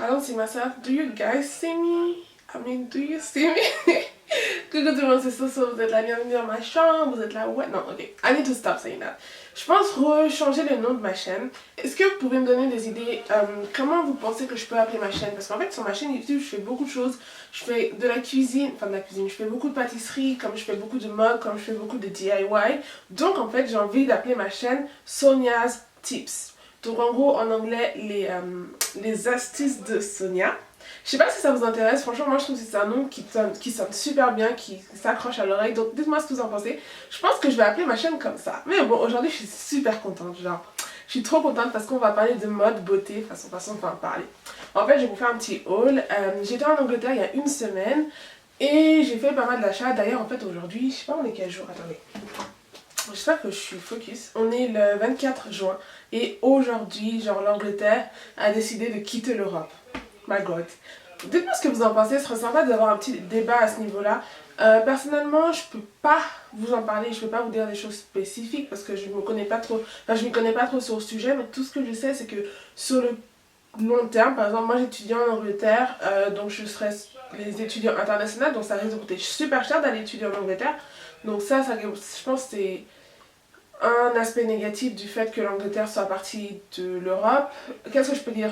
I don't see myself. Do you guys see me? I mean, do you see me? Coucou tout le monde, c'est Soso, vous êtes la bienvenue dans ma chambre, vous êtes là, ouais, non, ok, I need to stop saying that. Je pense rechanger le nom de ma chaîne. Est-ce que vous pouvez me donner des idées, comment vous pensez que je peux appeler ma chaîne? Parce qu'en fait, sur ma chaîne YouTube, je fais beaucoup de choses. Je fais de la cuisine, je fais beaucoup de pâtisserie, comme je fais beaucoup de mode, comme je fais beaucoup de DIY. Donc en fait, j'ai envie d'appeler ma chaîne Sonia's Tips. Donc en gros, en anglais, les astuces de Sonia. Je sais pas si ça vous intéresse, franchement moi je trouve que c'est un nom qui sonne super bien, qui s'accroche à l'oreille, donc dites-moi ce que vous en pensez. Je pense que je vais appeler ma chaîne comme ça. Mais bon, aujourd'hui je suis super contente, genre, je suis trop contente parce qu'on va parler de mode, beauté, façon de parler. En fait je vais vous faire un petit haul. J'étais en Angleterre il y a une semaine et j'ai fait pas mal d'achats. D'ailleurs en fait aujourd'hui, je sais pas on est quel jour, attendez. J'espère que je suis focus. On est le 24 juin et aujourd'hui, genre l'Angleterre a décidé de quitter l'Europe. My God. Dites-moi ce que vous en pensez, ce serait sympa d'avoir un petit débat à ce niveau-là. Personnellement, je peux pas vous en parler, je peux pas vous dire des choses spécifiques parce que je me connais pas trop, je m'y connais pas trop sur le sujet, mais tout ce que je sais c'est que sur le long terme, par exemple, moi j'étudie en Angleterre, donc je serai les étudiants internationaux, donc ça risque de coûter super cher d'aller étudier en Angleterre. Donc ça je pense que c'est un aspect négatif du fait que l'Angleterre soit partie de l'Europe. Qu'est-ce que je peux dire?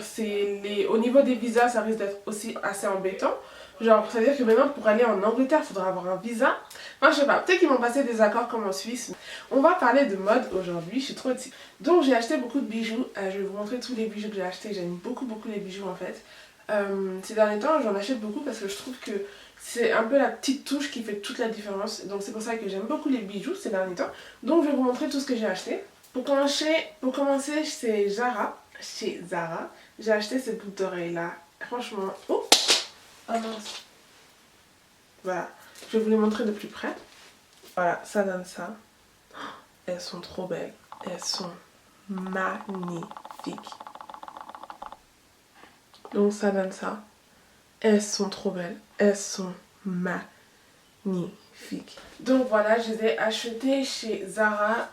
Au niveau des visas, ça risque d'être aussi assez embêtant. Genre, ça veut dire que maintenant, pour aller en Angleterre, il faudra avoir un visa. Enfin, je sais pas, peut-être qu'ils vont passer des accords comme en Suisse. On va parler de mode aujourd'hui, je suis trop excitée. Donc, j'ai acheté beaucoup de bijoux. Je vais vous montrer tous les bijoux que j'ai achetés. J'aime beaucoup les bijoux en fait. Ces derniers temps, j'en achète beaucoup parce que je trouve que c'est un peu la petite touche qui fait toute la différence. Donc c'est pour ça que j'aime beaucoup les bijoux ces derniers temps. Donc je vais vous montrer tout ce que j'ai acheté. Pour commencer chez Zara, j'ai acheté ces boucles d'oreilles là. Franchement, oh mince. Voilà, je vais vous les montrer de plus près. Voilà, ça donne ça. Elles sont trop belles. Elles sont magnifiques. Donc ça donne ça. Elles sont trop belles. Elles sont magnifiques. Donc voilà, je les ai achetées chez Zara.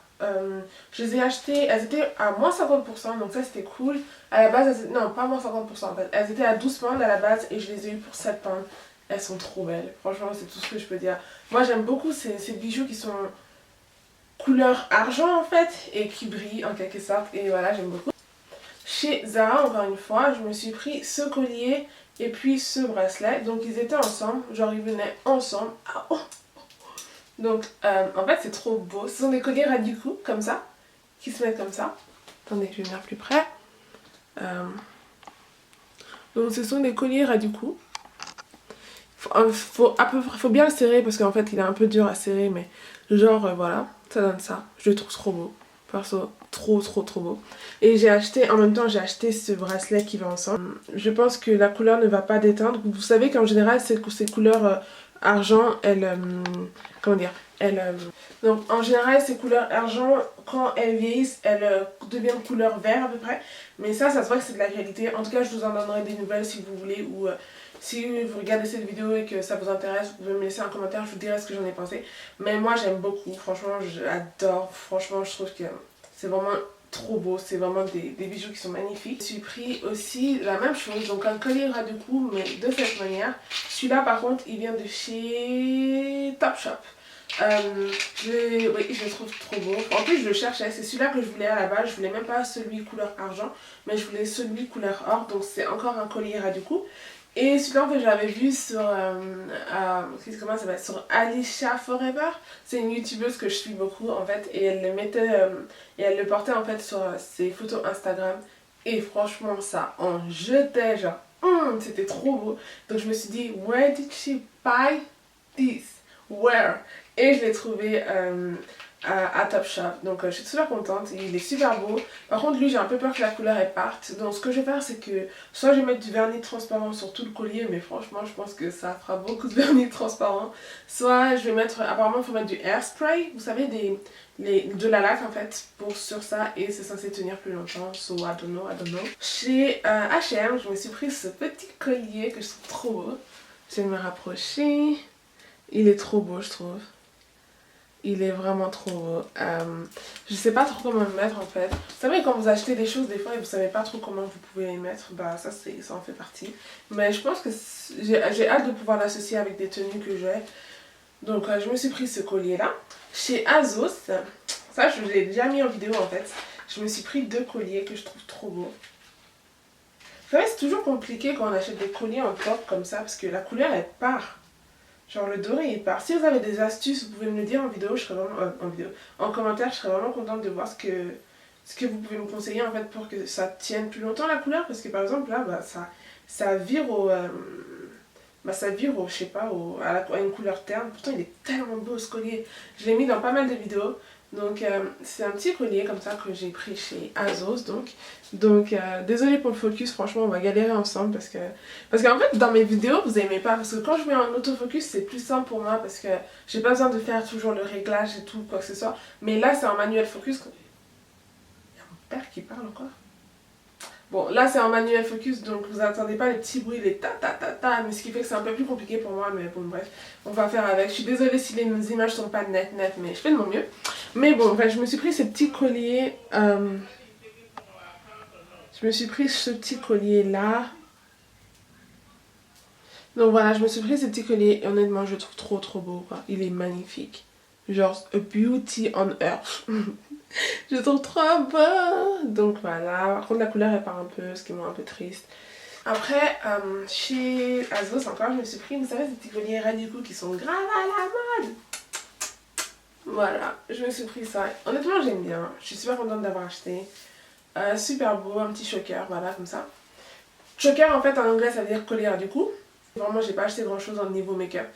Je les ai achetées, elles étaient à moins 50%, donc ça c'était cool. À la base, non pas moins 50% en fait. Elles étaient à 12 pounds à la base et je les ai eues pour 7 pounds. Elles sont trop belles. Franchement, c'est tout ce que je peux dire. Moi j'aime beaucoup ces bijoux qui sont couleur argent en fait et qui brillent en quelque sorte. Et voilà, j'aime beaucoup. Chez Zara, encore une fois, je me suis pris ce collier et puis ce bracelet. Donc ils étaient ensemble, genre ils venaient ensemble. Ah, oh. Donc en fait c'est trop beau. Ce sont des colliers ras du cou, comme ça, qui se mettent comme ça. Attendez, je vais venir plus près. Donc ce sont des colliers ras du cou. Faut bien le serrer parce qu'en fait il est un peu dur à serrer, mais genre voilà, ça donne ça. Je le trouve trop beau. Perso, trop beau. Et j'ai acheté, en même temps j'ai acheté ce bracelet qui va ensemble. Je pense que la couleur ne va pas déteindre. Vous savez qu'en général ces couleurs argent, comment dire, donc en général ces couleurs argent, quand elles vieillissent, elles deviennent couleur vert à peu près. Mais ça se voit que c'est de la qualité. En tout cas je vous en donnerai des nouvelles si vous voulez, ou si vous regardez cette vidéo et que ça vous intéresse, vous pouvez me laisser un commentaire, je vous dirai ce que j'en ai pensé. Mais moi j'aime beaucoup, franchement j'adore, franchement je trouve que c'est vraiment trop beau, c'est vraiment des bijoux qui sont magnifiques. Je me suis pris aussi la même chose, donc un collier ras de cou mais de cette manière. Celui-là par contre il vient de chez Topshop. Oui, je le trouve trop beau. En plus je le cherchais, c'est celui-là que je voulais à la base. Je voulais même pas celui couleur argent, mais je voulais celui couleur or, donc c'est encore un collier ras du cou. Et celui-là en fait j'avais vu sur, comment ça s'appelle, sur Alicia Forever. C'est une youtubeuse que je suis beaucoup en fait, et elle le mettait, et elle le portait en fait sur ses photos Instagram. Et franchement ça en jetait genre, c'était trop beau. Donc je me suis dit, where did she buy this? Where? Et je l'ai trouvé à Topshop, donc je suis super contente, il est super beau. Par contre lui j'ai un peu peur que la couleur elle parte, donc ce que je vais faire c'est que soit je vais mettre du vernis transparent sur tout le collier, mais franchement je pense que ça fera beaucoup de vernis transparent, soit je vais mettre, apparemment il faut mettre du hairspray, vous savez, de la laque en fait sur ça, et c'est censé tenir plus longtemps, so I don't know. Chez H&M je me suis pris ce petit collier que je trouve trop beau. Je vais me rapprocher, il est trop beau je trouve. Il est vraiment trop beau. Je sais pas trop comment le mettre en fait. C'est vrai quand vous achetez des choses des fois et vous savez pas trop comment vous pouvez les mettre, bah ça en fait partie. Mais je pense que j'ai hâte de pouvoir l'associer avec des tenues que j'ai. Donc je me suis pris ce collier là. Chez Azos, ça je l'ai déjà mis en vidéo en fait. Je me suis pris 2 colliers que je trouve trop beaux. Vous savez, c'est toujours compliqué quand on achète des colliers en top comme ça parce que la couleur elle part. Genre le doré il part. Si vous avez des astuces, vous pouvez me le dire en vidéo, je serais vraiment en commentaire, je serais vraiment contente de voir ce que vous pouvez me conseiller en fait pour que ça tienne plus longtemps la couleur parce que par exemple là bah, ça vire au ça vire au je sais pas à une couleur terne. Pourtant il est tellement beau ce collier. Je l'ai mis dans pas mal de vidéos. Donc c'est un petit collier comme ça que j'ai pris chez Azos donc désolée pour le focus, franchement on va galérer ensemble parce qu'en fait dans mes vidéos vous aimez pas parce que quand je mets en autofocus c'est plus simple pour moi parce que j'ai pas besoin de faire toujours le réglage et tout quoi que ce soit, mais là c'est en manuel focus. Il y a mon père qui parle encore. Bon, là c'est en manuel focus, donc vous attendez pas les petits bruits, les ta ta ta ta, mais ce qui fait que c'est un peu plus compliqué pour moi, mais bon bref, on va faire avec. Je suis désolée si les images sont pas nettes, mais je fais de mon mieux. Mais bon, bref, je me suis pris ce petit collier, je me suis pris ce petit collier là. Donc voilà, je me suis pris ce petit collier et honnêtement je le trouve trop beau, quoi. Il est magnifique. Genre, a beauty on earth. Je le trouve trop beau. Donc voilà, par contre la couleur elle part un peu, ce qui me rend un peu triste. Après, chez Azos encore, je me suis pris, vous savez, ces petits colliers Radico qui sont grave à la mode. Voilà, je me suis pris ça. Honnêtement, j'aime bien. Je suis super contente d'avoir acheté. Super beau, un petit choker, voilà, comme ça. Choker, en fait, en anglais, ça veut dire collier Radico. Vraiment, j'ai pas acheté grand chose au niveau make-up.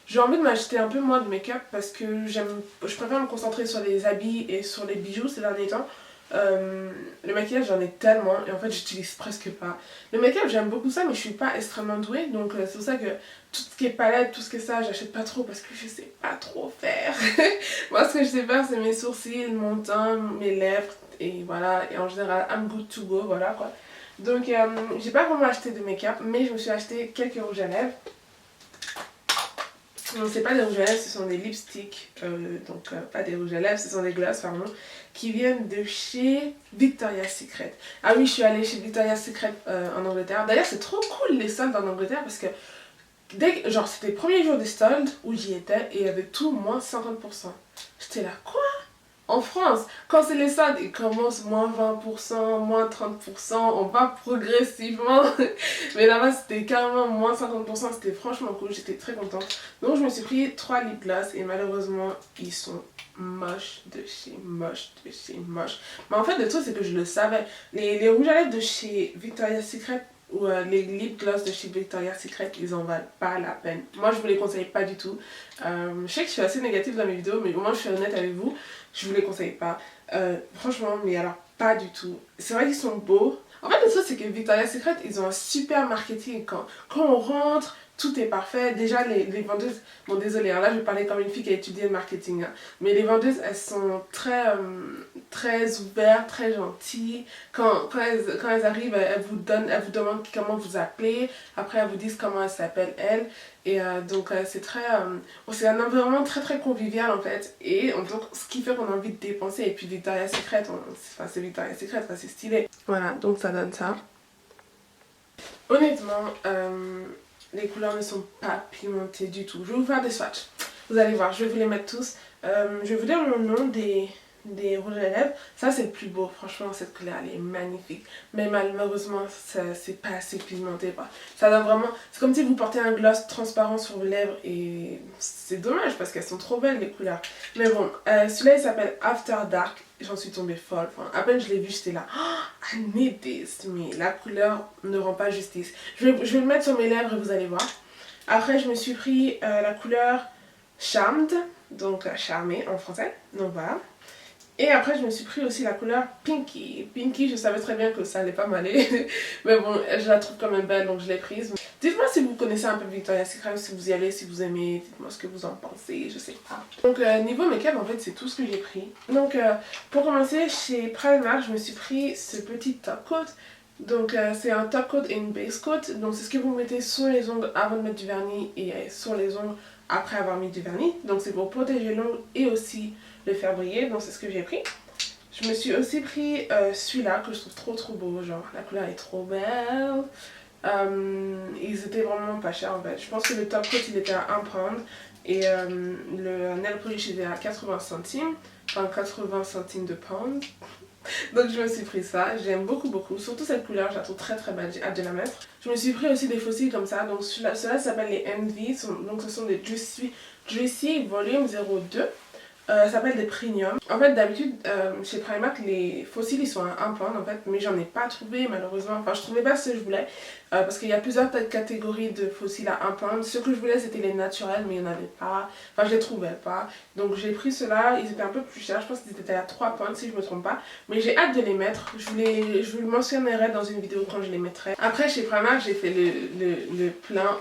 J'ai envie de m'acheter un peu moins de make-up parce que je préfère me concentrer sur les habits et sur les bijoux ces derniers temps. Le maquillage j'en ai tellement et en fait j'utilise presque pas. Le make-up j'aime beaucoup ça mais je suis pas extrêmement douée donc c'est pour ça que tout ce qui est palette, tout ce qui est ça j'achète pas trop parce que je sais pas trop faire. Moi ce que je sais faire c'est mes sourcils, mon teint, mes lèvres et voilà et en général I'm good to go voilà quoi. Donc j'ai pas vraiment acheté de make-up mais je me suis acheté quelques rouges à lèvres. Non, c'est pas des rouges à lèvres, ce sont des lipsticks, pas des rouges à lèvres, ce sont des glosses, pardon, qui viennent de chez Victoria's Secret. Ah oui, je suis allée chez Victoria's Secret en Angleterre. D'ailleurs, c'est trop cool les soldes en Angleterre parce que genre, c'était le premier jour des soldes où j'y étais et il y avait tout moins 50%. J'étais là, quoi? En France, quand c'est les soldes, ils commencent moins 20%, moins 30%, on va progressivement. Mais là-bas, c'était carrément moins 50%, c'était franchement cool, j'étais très contente. Donc je me suis pris 3 lip gloss et malheureusement, ils sont moches de chez moches de chez moches. Mais en fait, le truc, c'est que je le savais. Les rouges à lèvres de chez Victoria's Secret ou les lip gloss de chez Victoria's Secret, ils en valent pas la peine. Moi, je vous les conseille pas du tout. Je sais que je suis assez négative dans mes vidéos, mais au moins je suis honnête avec vous. Je vous les conseille pas. Franchement, mais alors pas du tout. C'est vrai qu'ils sont beaux. En fait, le truc, c'est que Victoria's Secret, ils ont un super marketing. Quand on rentre, tout est parfait. Déjà, les vendeuses... Bon, désolé, hein, là, je parlais comme une fille qui a étudié le marketing. Hein. Mais les vendeuses, elles sont très ouvertes, très gentilles. Quand elles arrivent, elles vous demandent comment vous appelez. Après, elles vous disent comment elles s'appellent, elles. Et c'est c'est un environnement très convivial en fait. Et donc, ce qui fait qu'on a envie de dépenser. Et puis Victoria's Secret, c'est Victoria's Secret, c'est stylé. Voilà, donc ça donne ça. Honnêtement, les couleurs ne sont pas pimentées du tout. Je vais vous faire des swatchs. Vous allez voir, je vais vous les mettre tous. Je vais vous dire le nom des rouges à lèvres. Ça c'est le plus beau, franchement cette couleur elle est magnifique. Mais malheureusement c'est pas assez pigmenté. Ça donne vraiment... C'est comme si vous portez un gloss transparent sur vos lèvres et c'est dommage parce qu'elles sont trop belles les couleurs. Mais bon, celui-là il s'appelle After Dark. J'en suis tombée folle. Enfin, à peine je l'ai vu, j'étais là. Oh, I need this. Mais la couleur ne rend pas justice. Je vais le mettre sur mes lèvres et vous allez voir. Après, je me suis pris la couleur Charmed. Donc, charmé en français. Donc voilà. Et après, je me suis pris aussi la couleur Pinky. Pinky, je savais très bien que ça allait pas m'aller. Mais bon, je la trouve quand même belle, donc je l'ai prise. Dites-moi si vous connaissez un peu Victoria's Secret, si vous y allez, si vous aimez. Dites-moi ce que vous en pensez, je sais pas. Donc, niveau make-up, en fait, c'est tout ce que j'ai pris. Donc, pour commencer, chez Primark, je me suis pris ce petit top coat. Donc, c'est un top coat et une base coat. Donc, c'est ce que vous mettez sur les ongles avant de mettre du vernis et sur les ongles après avoir mis du vernis. Donc c'est pour protéger l'ongle et aussi le faire briller. Donc c'est ce que j'ai pris. Je me suis aussi pris celui-là que je trouve trop beau. Genre la couleur est trop belle. Ils étaient vraiment pas chers en fait. Je pense que le top coat il était à 1 pound. Et le nail polish était à 80 centimes. Enfin 80 centimes de pound. Donc je me suis pris ça, j'aime beaucoup, surtout cette couleur, je la trouve très belle, j'ai hâte de la mettre. Je me suis pris aussi des fossiles comme ça, donc ceux-là s'appellent les Envy, donc ce sont des Juicy Volume 02. Ça s'appelle des premium. En fait d'habitude chez Primark les fossiles ils sont à 1 pound en fait, mais j'en ai pas trouvé malheureusement, enfin je trouvais pas ce que je voulais parce qu'il y a plusieurs catégories de fossiles à 1 pound. Ce que je voulais c'était les naturels mais il n'y en avait pas, enfin je les trouvais pas, donc j'ai pris ceux-là, ils étaient un peu plus chers, je pense qu'ils étaient à 3 pounds si je me trompe pas, mais j'ai hâte de les mettre, je vous le mentionnerai dans une vidéo quand je les mettrai. Après chez Primark j'ai fait le plein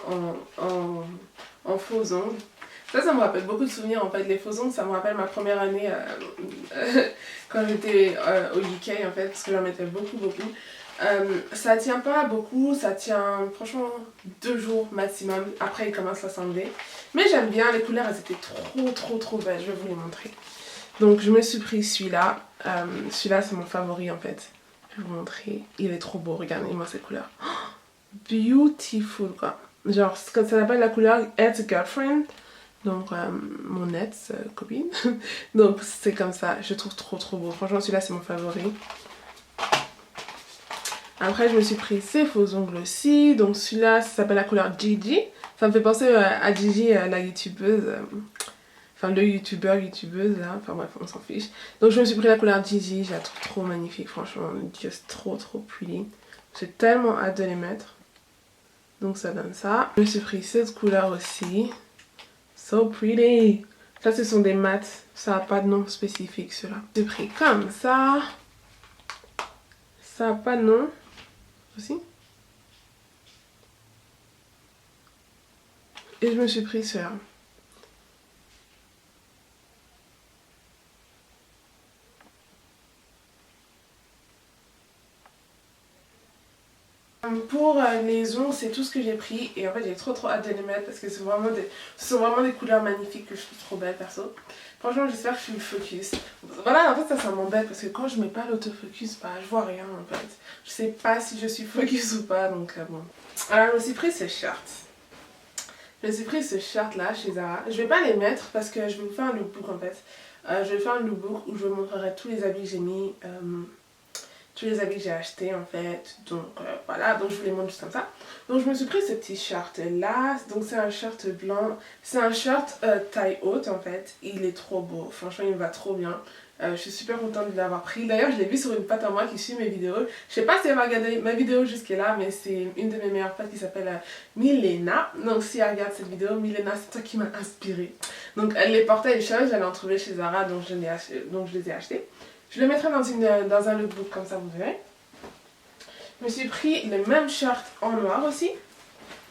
en faux ongles. Ça me rappelle beaucoup de souvenirs en fait, les faux ongles ça me rappelle ma première année quand j'étais au UK en fait, parce que j'en mettais beaucoup. Ça tient pas beaucoup, ça tient franchement 2 jours maximum, après il commence à s'enlever. Mais j'aime bien, les couleurs elles étaient trop belles, je vais vous les montrer. Donc je me suis pris celui-là, celui-là c'est mon favori en fait. Je vais vous montrer, il est trop beau, regardez-moi cette couleur. Oh, beautiful quoi. Genre ça s'appelle la couleur Ex Girlfriend. Donc mon ex copine. Donc c'est comme ça, je trouve trop beau. Franchement celui-là c'est mon favori. Après je me suis pris ces faux ongles aussi. Donc celui-là ça s'appelle la couleur Gigi. Ça me fait penser à Gigi, la youtubeuse. Enfin le youtubeuse là. Enfin bref on s'en fiche. Donc je me suis pris la couleur Gigi. Je la trouve trop magnifique franchement. Just trop pretty. J'ai tellement hâte de les mettre. Donc ça donne ça. Je me suis pris cette couleur aussi. So pretty. Ça ce sont des mats, ça n'a pas de nom spécifique ceux-là. J'ai pris comme ça. Ça n'a pas de nom. Aussi. Et je me suis pris ceux-là. Pour les ongles, c'est tout ce que j'ai pris et en fait j'ai trop hâte de les mettre parce que ce sont vraiment des couleurs magnifiques que je trouve trop belles perso. Franchement j'espère que je suis le focus. Voilà en fait ça m'embête parce que quand je mets pas l'autofocus, bah je vois rien en fait. Je sais pas si je suis focus ou pas donc bon. Alors je me suis pris ce shirt. Je me suis pris ce shirt là chez Zara. Je vais pas les mettre parce que je vais vous faire un lookbook en fait. Je vais faire un lookbook où je vous montrerai tous les habits que j'ai mis. Tous les habits que j'ai achetés en fait, donc voilà, donc je vous les montre juste comme ça. Donc je me suis pris ce petit shirt là, donc c'est un shirt blanc, c'est un shirt taille haute en fait, il est trop beau, franchement il me va trop bien. Je suis super contente de l'avoir pris, d'ailleurs je l'ai vu sur une pote à moi qui suit mes vidéos, je sais pas si elle va regarder ma vidéo jusque là, mais c'est une de mes meilleures potes qui s'appelle Milena, donc si elle regarde cette vidéo, Milena c'est toi qui m'a inspirée. Donc elle les portait les choses, j'allais en trouver chez Zara, donc je les ai achetés. Je le mettrai dans un lookbook comme ça vous verrez. Je me suis pris le même shirt en noir aussi.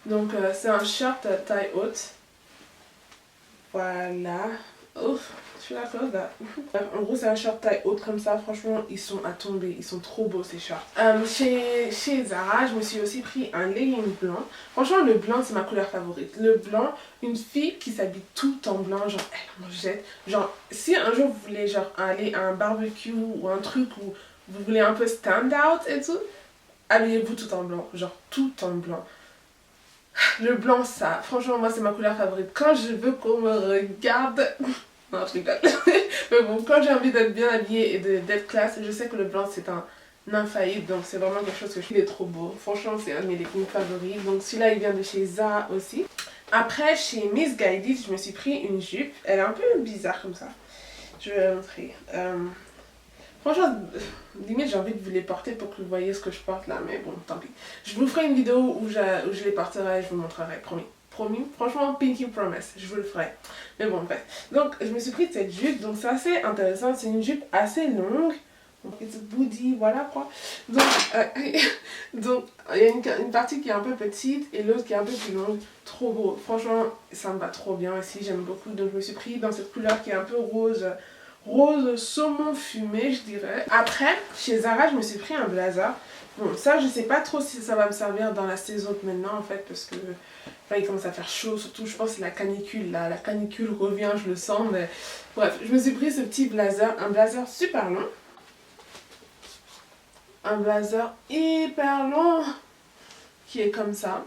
Donc c'est un shirt taille haute. Voilà. Ouf, je suis la close là. En gros c'est un shirt taille haute comme ça. Franchement ils sont à tomber. Ils sont trop beaux ces shirts. Chez Zara je me suis aussi pris un legging blanc. Franchement le blanc c'est ma couleur favorite. Le blanc, une fille qui s'habille tout en blanc, genre elle en jette. Genre si un jour vous voulez genre aller à un barbecue ou un truc où vous voulez un peu stand out et tout, habillez-vous tout en blanc. Genre tout en blanc. Le blanc ça, franchement moi c'est ma couleur favorite. Quand je veux qu'on me regarde... Non je rigole. Mais bon, quand j'ai envie d'être bien habillée et d'être classe, je sais que le blanc c'est un infaillible. Donc c'est vraiment quelque chose que je trouve trop beau. Franchement c'est un de mes leggings favoris. Donc celui-là il vient de chez Zara aussi. Après chez Missguided je me suis pris une jupe. Elle est un peu bizarre comme ça. Je vais la montrer. Franchement, limite j'ai envie de vous les porter pour que vous voyez ce que je porte là, mais bon, tant pis. Je vous ferai une vidéo où je les porterai et je vous montrerai, promis. Promis, franchement, Pinky Promise, je vous le ferai. Mais bon, bref. Donc, je me suis pris cette jupe, donc c'est assez intéressant, c'est une jupe assez longue. Donc, it's a booty, voilà quoi. Donc, donc il y a une partie qui est un peu petite et l'autre qui est un peu plus longue. Trop beau, franchement, ça me va trop bien aussi, j'aime beaucoup. Donc, je me suis pris dans cette couleur qui est un peu rose saumon fumé je dirais. Après chez Zara je me suis pris un blazer. Bon, ça, je sais pas trop si ça va me servir dans la saison de maintenant, en fait, parce que là, il commence à faire chaud. Surtout, je pense que c'est la canicule, là. La canicule revient, je le sens, mais... Bref, je me suis pris ce petit blazer, un blazer super long. Un blazer hyper long, qui est comme ça.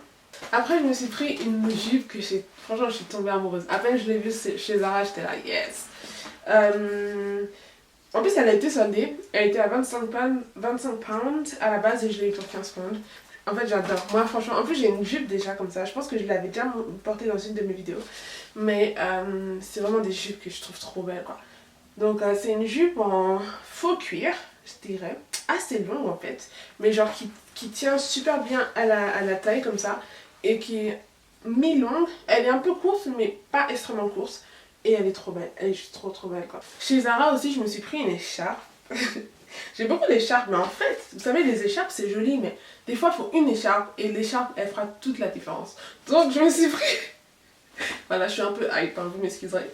Après, je me suis pris une jupe que j'ai... Franchement, je suis tombée amoureuse. À peine je l'ai vue chez Zara, j'étais là, yes. En plus, elle a été soldée. Elle était à 25 pounds à la base et je l'ai eu pour 15 pounds. En fait, j'adore. Moi, franchement, en plus, j'ai une jupe déjà comme ça. Je pense que je l'avais déjà portée dans une de mes vidéos. Mais c'est vraiment des jupes que je trouve trop belles, quoi. Donc, c'est une jupe en faux cuir, je dirais. Assez longue, en fait. Mais genre qui tient super bien à la taille, comme ça. Et qui est mi-longue. Elle est un peu courte, mais pas extrêmement courte. Et elle est trop belle, elle est juste trop belle quoi. Chez Zara aussi, je me suis pris une écharpe. J'ai beaucoup d'écharpes, mais en fait, vous savez, les écharpes c'est joli, mais des fois il faut une écharpe et l'écharpe elle fera toute la différence. Donc je me suis pris. Voilà, je suis un peu hype, hein, vous m'excuserez.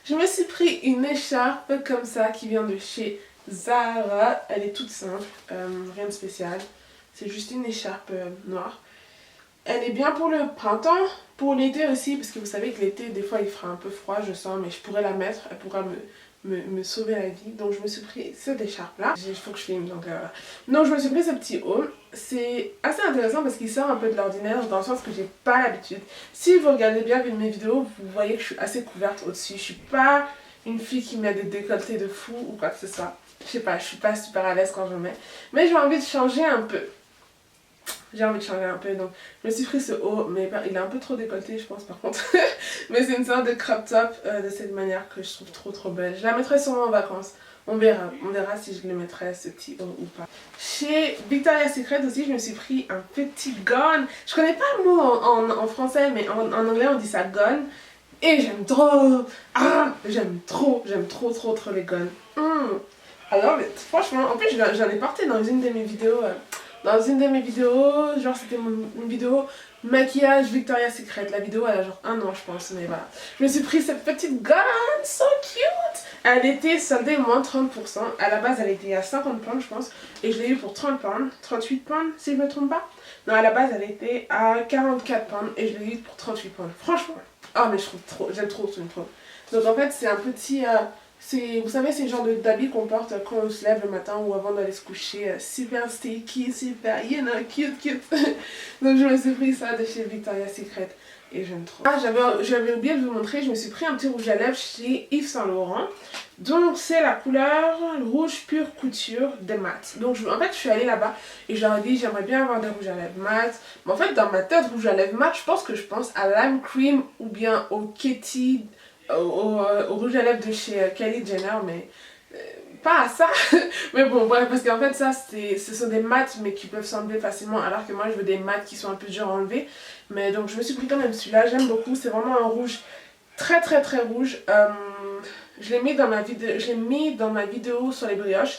Je me suis pris une écharpe comme ça qui vient de chez Zara. Elle est toute simple, rien de spécial. C'est juste une écharpe noire. Elle est bien pour le printemps, pour l'été aussi, parce que vous savez que l'été, des fois, il fera un peu froid, je sens, mais je pourrais la mettre, elle pourra me sauver la vie. Donc, je me suis pris cette écharpe-là. Il faut que je filme, donc voilà. Donc, je me suis pris ce petit haut. C'est assez intéressant parce qu'il sort un peu de l'ordinaire, dans le sens que j'ai pas l'habitude. Si vous regardez bien mes vidéos, vous voyez que je suis assez couverte au-dessus. Je suis pas une fille qui met des décolletés de fou ou quoi que ce soit. Je sais pas, je suis pas super à l'aise quand je mets. Mais j'ai envie de changer un peu. J'ai envie de changer un peu, donc je me suis pris ce haut, mais il est un peu trop décolleté je pense par contre. Mais c'est une sorte de crop top de cette manière que je trouve trop belle. Je la mettrai sûrement en vacances, on verra si je le mettrai ce petit haut ou pas. Chez Victoria's Secret aussi, je me suis pris un petit gun. Je connais pas le mot en français, mais en anglais on dit ça gun. Et j'aime trop, j'aime trop les guns. Alors, franchement, en plus j'en ai porté dans une de mes vidéos. Genre c'était une vidéo maquillage Victoria's Secret. La vidéo elle a genre 1 an je pense, mais voilà. Je me suis pris cette petite gun, so cute. Elle était soldée moins 30%. À la base elle était à 50 pounds je pense. Et je l'ai eu pour 30 pounds, 38 pounds si je me trompe pas. Non, à la base elle était à 44 pounds et je l'ai eu pour 38 pounds. Franchement, oh mais j'aime trop. Donc en fait c'est un petit... vous savez, c'est le genre d'habit qu'on porte quand on se lève le matin ou avant d'aller se coucher. Super sticky, super, you know, cute. Donc je me suis pris ça de chez Victoria's Secret et j'aime trop. Ah, j'avais oublié de vous montrer, je me suis pris un petit rouge à lèvres chez Yves Saint Laurent. Donc c'est la couleur rouge pure couture des mat. Donc en fait je suis allée là-bas et je leur ai dit j'aimerais bien avoir des rouges à lèvres mat. Mais en fait dans ma tête rouge à lèvres mat, je pense à Lime Cream ou bien au Katie... Au rouge à lèvres de chez Kylie Jenner, mais pas à ça. Mais bon, bref, parce qu'en fait ça ce sont des mats mais qui peuvent s'enlever facilement, alors que moi je veux des mats qui sont un peu durs à enlever. Mais donc je me suis pris quand même celui-là, j'aime beaucoup, c'est vraiment un rouge très rouge. Je l'ai mis dans ma vidéo sur les brioches.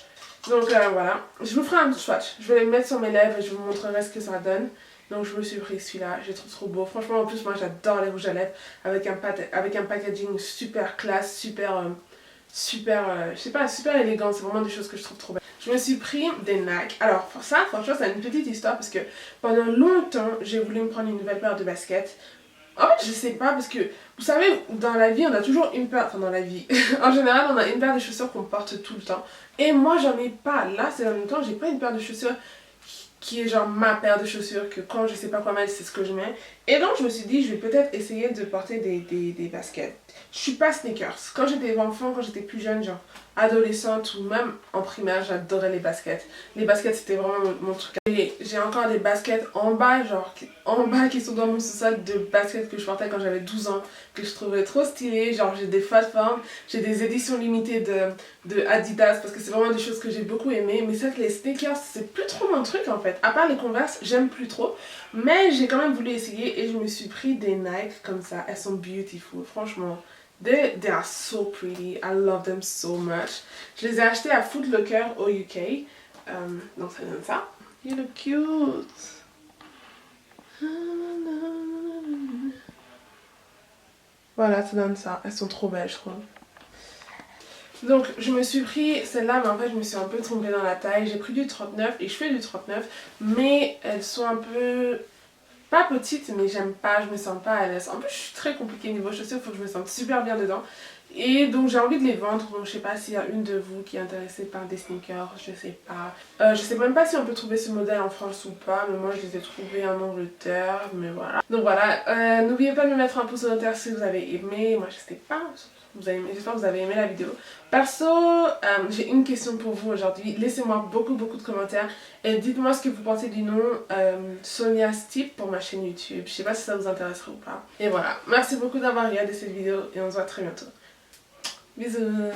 Donc voilà, je vous ferai un swatch, je vais les mettre sur mes lèvres et je vous montrerai ce que ça donne. Donc je me suis pris celui-là, je le trouve trop beau. Franchement en plus moi j'adore les rouges à lèvres avec un packaging super classe, super, je sais pas, super élégant. C'est vraiment des choses que je trouve trop belles. Je me suis pris des Nike. Alors pour ça, franchement c'est une petite histoire parce que pendant longtemps j'ai voulu me prendre une nouvelle paire de baskets. En fait je sais pas parce que vous savez dans la vie on a toujours une paire, enfin dans la vie en général on a une paire de chaussures qu'on porte tout le temps. Et moi j'en ai pas, là c'est en même temps j'ai pas une paire de chaussures qui est genre ma paire de chaussures que quand je sais pas quoi mettre c'est ce que je mets. Et donc je me suis dit je vais peut-être essayer de porter des baskets. Je suis pas sneakers. Quand j'étais enfant, quand j'étais plus jeune, genre adolescente ou même en primaire, j'adorais les baskets. Les baskets c'était vraiment mon truc. Et j'ai encore des baskets en bas, genre en bas qui sont dans mon sous-sol de baskets que je portais quand j'avais 12 ans, que je trouvais trop stylées. Genre j'ai des fat forms, j'ai des éditions limitées de Adidas parce que c'est vraiment des choses que j'ai beaucoup aimées. Mais c'est que les sneakers c'est plus trop mon truc en fait. À part les Converse, j'aime plus trop. Mais j'ai quand même voulu essayer et je me suis pris des Nike comme ça. Elles sont beautiful, franchement. They are so pretty, I love them so much. Je les ai achetés à Foot Locker au UK. Donc ça donne ça. You look cute. Voilà, ça donne ça. Elles sont trop belles, je trouve. Donc je me suis pris celle-là, mais en fait je me suis un peu trompée dans la taille. J'ai pris du 39 et je fais du 39, mais elles sont un peu... pas petites, mais j'aime pas, je me sens pas à l'aise. En plus je suis très compliquée niveau chaussures, il faut que je me sente super bien dedans. Et donc j'ai envie de les vendre, donc je sais pas s'il y a une de vous qui est intéressée par des sneakers, je sais pas. Je sais même pas si on peut trouver ce modèle en France ou pas, mais moi je les ai trouvés en Angleterre, mais voilà. Donc voilà, n'oubliez pas de me mettre un pouce en l'air si vous avez aimé, moi je sais pas, j'espère que vous avez aimé la vidéo. Perso, j'ai une question pour vous aujourd'hui, laissez-moi beaucoup de commentaires et dites-moi ce que vous pensez du nom Sonia Stipp pour ma chaîne YouTube, je sais pas si ça vous intéresserait ou pas. Et voilà, merci beaucoup d'avoir regardé cette vidéo et on se voit très bientôt. Bisous.